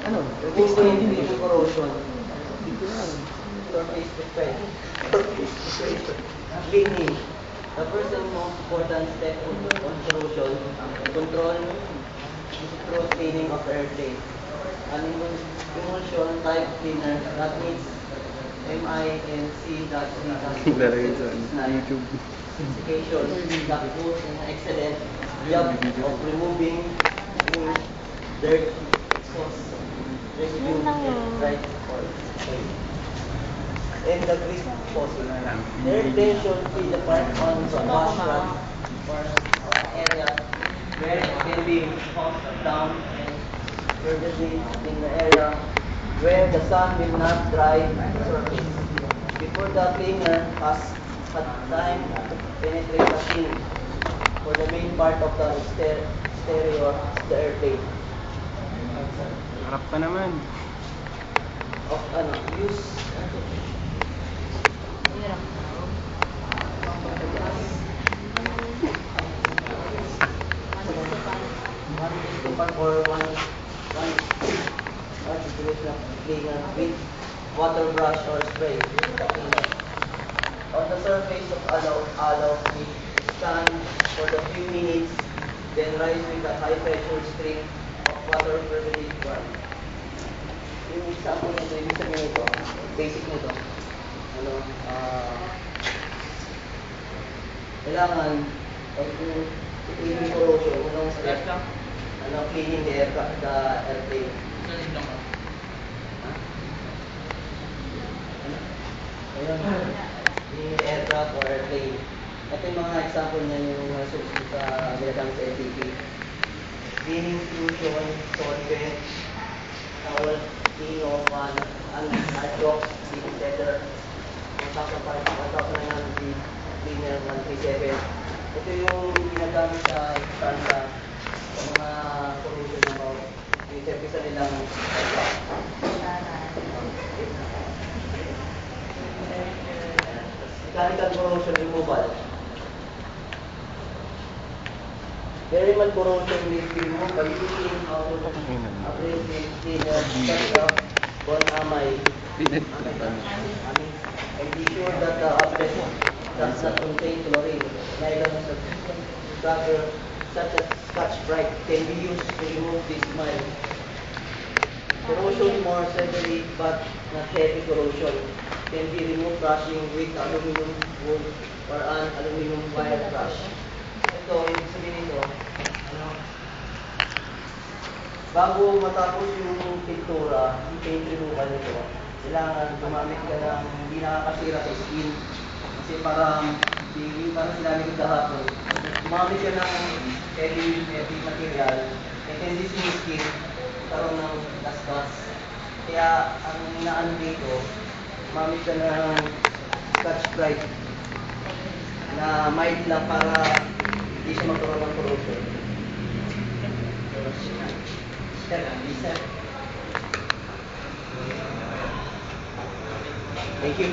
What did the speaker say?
Ano? Removing corrosion. Surface defect. Cleaning. The first and most important step on corrosion, control through cleaning of the airplane. An emulsion type cleaner that meets MINC.C-69 specification that puts an excellent job of removing dirt, exhaust, residue, right, or oil. And the grease faucet. The airplane should be the part on the wash run or area where it can be hosed down and furtherly in the area where the sun will not dry the surface. Before the cleaner has had time to penetrate the skin for the main part of the exterior of the airplane. Harap pa naman. Of use or one articulation of cleaner with water brush or spray. On the surface of allow it stand for a few minutes, then rise with a high pressure stream of water preferably warm. Yung example nito, ibig sabihin nito, basic nito, kailangan, pag cleaning corrosion, unang step, cleaning the airplane. Ayun, cleaning the aircraft or airplane. Ito yung mga example niya yung susunod sa ginagamit sa FTP. Cleaning solution, solvent, towel, clean of hydrox, etc. Tapos na yan, cleaner 137. Ito yung ginagamit sa Stanza sa mga corrosion ng mga yung nilang mechanical corrosion removal. Thermal corrosion will be removed by using abrasive cleaner such as bone amide. And be sure that the object does not contain chlorine. Nylon scrubber such as Scotch-Brite can be used to remove this smile. Corrosion more severely but not heavy corrosion can be removed brushing with aluminum wool or an aluminum wire brush. Ito, ibig sabihin nito, bago matapos yung pintura, yung paint removal nito, kailangan gumamit ka ng hindi nakakasira sa skin. Kasi parang sinabi ko kahapon, gumamit ka ng heavy material, and then this yung skin, karoon ng gas-gas. Kaya ang inaan dito, gumamit ka ng Scotch-Brite na mild lang para hindi siya magkaroon ng corrosion. Thank you.